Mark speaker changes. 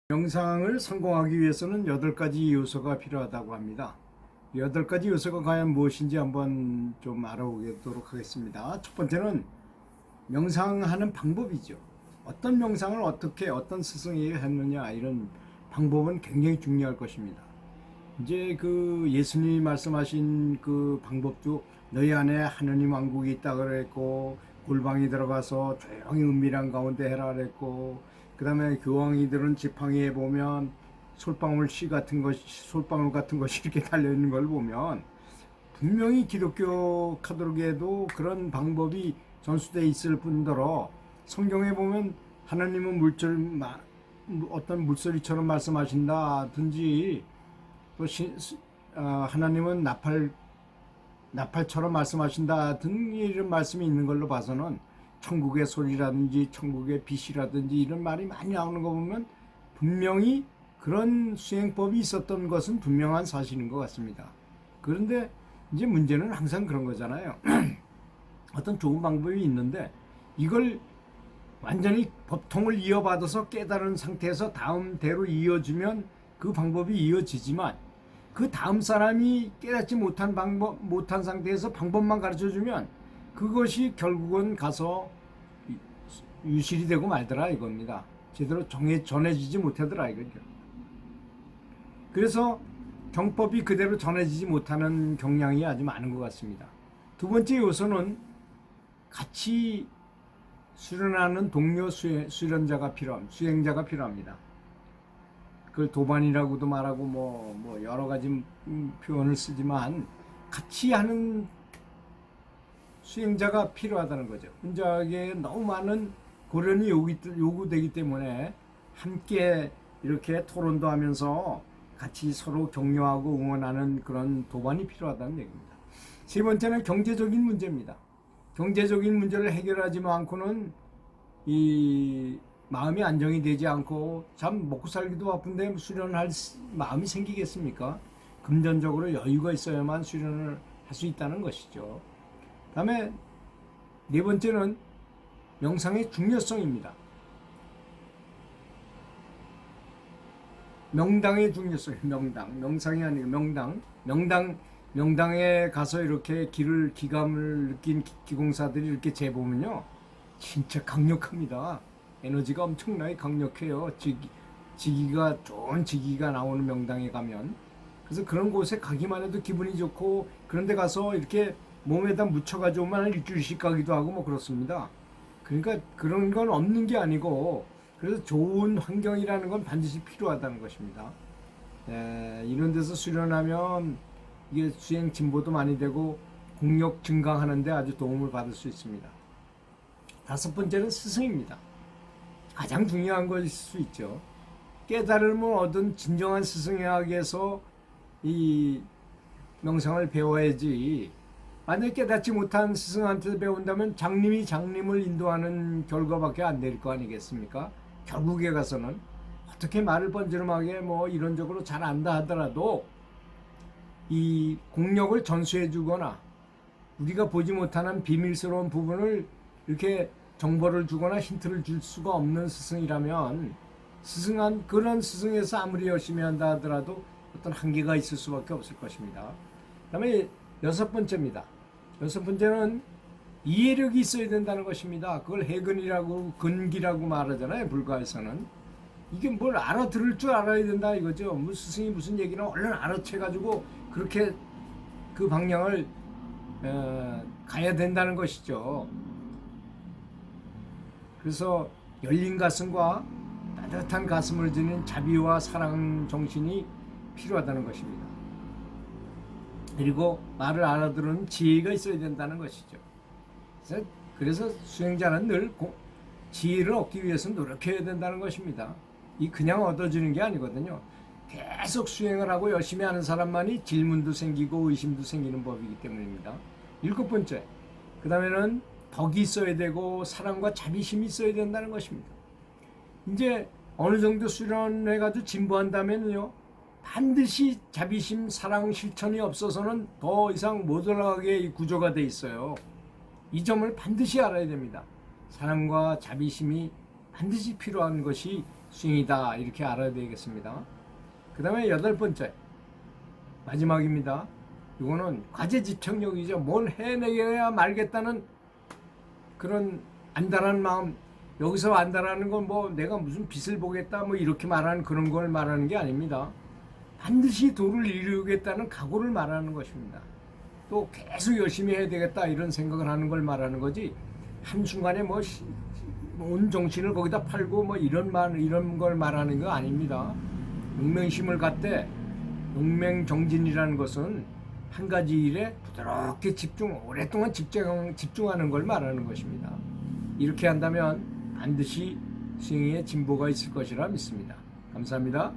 Speaker 1: 명상을 성공하기 위해서는 8가지 요소가 필요하다고 합니다. 8가지 요소가 과연 무엇인지 한번 좀 알아보도록 하겠습니다. 첫 번째는 명상하는 방법이죠. 어떤 명상을 어떻게 어떤 스승이 했느냐, 이런 방법은 굉장히 중요할 것입니다. 이제 그 예수님이 말씀하신 그 방법도 너희 안에 하느님 왕국이 있다 그랬고, 골방에 들어가서 조용히 은밀한 가운데 해라 그랬고, 그 다음에 교황이들은 지팡이에 보면 솔방울 같은 것이 이렇게 달려있는 걸 보면 분명히 기독교 카톨릭에도 그런 방법이 전수되어 있을 뿐더러 성경에 보면 하나님은 어떤 물소리처럼 말씀하신다든지 또 하나님은 나팔처럼 말씀하신다 등 이런 말씀이 있는 걸로 봐서는 천국의 소리라든지 천국의 빛이라든지 이런 말이 많이 나오는 거 보면 분명히 그런 수행법이 있었던 것은 분명한 사실인 것 같습니다. 그런데 이제 문제는 항상 그런 거잖아요. 어떤 좋은 방법이 있는데 이걸 완전히 법통을 이어받아서 깨달은 상태에서 다음 대로 이어주면 그 방법이 이어지지만, 그 다음 사람이 깨닫지 못한 상태에서 방법만 가르쳐주면 그것이 결국은 가서 유실이 되고 말더라 이겁니다. 제대로 전해지지 못하더라 이거죠. 그래서 경법이 그대로 전해지지 못하는 경향이 아주 많은 것 같습니다. 두 번째 요소는 같이 수련하는 동료 수행자가 필요합니다. 그걸 도반이라고도 말하고 뭐 여러 가지 표현을 쓰지만 같이 하는 수행자가 필요하다는 거죠. 혼자에게 너무 많은 고련이 요구되기 때문에 함께 이렇게 토론도 하면서 같이 서로 격려하고 응원하는 그런 도반이 필요하다는 얘기입니다. 세 번째는 경제적인 문제입니다. 경제적인 문제를 해결하지 않고는 이 마음이 안정이 되지 않고, 참 먹고 살기도 바쁜데 수련할 마음이 생기겠습니까? 금전적으로 여유가 있어야만 수련을 할 수 있다는 것이죠. 다음에 네 번째는 명상의 중요성입니다. 명당의 중요성, 명상이 아니고 명당에 가서 이렇게 기감을 느낀 기공사들이 이렇게 재보면요, 진짜 강력합니다. 에너지가 엄청나게 강력해요. 좋은 지기가 나오는 명당에 가면. 그래서 그런 곳에 가기만 해도 기분이 좋고, 그런 데 가서 이렇게 몸에다 묻혀가지고만 한 일주일씩 가기도 하고 뭐 그렇습니다. 그러니까 그런 건 없는 게 아니고, 그래서 좋은 환경이라는 건 반드시 필요하다는 것입니다. 이런 데서 수련하면 이게 수행 진보도 많이 되고 공력 증강하는데 아주 도움을 받을 수 있습니다. 다섯 번째는 스승입니다. 가장 중요한 것일 수 있죠. 깨달음을 얻은 진정한 스승에게서 이 명상을 배워야지, 만약에 깨닫지 못한 스승한테 배운다면 장님을 인도하는 결과밖에 안 될 거 아니겠습니까? 결국에 가서는 어떻게 말을 번지름하게 뭐 이론적으로 잘 안다 하더라도 이 공력을 전수해 주거나 우리가 보지 못하는 비밀스러운 부분을 이렇게 정보를 주거나 힌트를 줄 수가 없는 스승이라면, 그런 스승에서 아무리 열심히 한다 하더라도 어떤 한계가 있을 수밖에 없을 것입니다. 그다음에 여섯 번째입니다. 여섯 번째는 이해력이 있어야 된다는 것입니다. 그걸 근기라고 말하잖아요, 불가에서는. 이게 뭘 알아들을 줄 알아야 된다 이거죠. 스승이 무슨 얘기는 얼른 알아채가지고 그렇게 그 방향을 가야 된다는 것이죠. 그래서 열린 가슴과 따뜻한 가슴을 지닌 자비와 사랑 정신이 필요하다는 것입니다. 그리고 말을 알아들은 지혜가 있어야 된다는 것이죠. 그래서 수행자는 늘 지혜를 얻기 위해서 노력해야 된다는 것입니다. 이 그냥 얻어지는 게 아니거든요. 계속 수행을 하고 열심히 하는 사람만이 질문도 생기고 의심도 생기는 법이기 때문입니다. 일곱 번째, 그 다음에는 덕이 있어야 되고 사랑과 자비심이 있어야 된다는 것입니다. 이제 어느 정도 수련해가지고 진보한다면요, 반드시 자비심, 사랑, 실천이 없어서는 더 이상 못 올라가게 이 구조가 돼 있어요. 이 점을 반드시 알아야 됩니다. 사랑과 자비심이 반드시 필요한 것이 스윙이다. 이렇게 알아야 되겠습니다. 그 다음에 8번째, 마지막입니다. 이거는 과제 집착력이죠. 뭘 해내야 말겠다는 그런 안달한 마음. 여기서 안달하는 건 뭐 내가 무슨 빛을 보겠다 뭐 이렇게 말하는 그런 걸 말하는 게 아닙니다. 반드시 도를 이루겠다는 각오를 말하는 것입니다. 또 계속 열심히 해야 되겠다 이런 생각을 하는 걸 말하는 거지, 한순간에 온 정신을 거기다 팔고 뭐 이런 걸 말하는 거 아닙니다. 용맹심을 갖되, 용맹정진이라는 것은 한 가지 일에 부드럽게 오랫동안 집중하는 걸 말하는 것입니다. 이렇게 한다면 반드시 스윙에 진보가 있을 것이라 믿습니다. 감사합니다.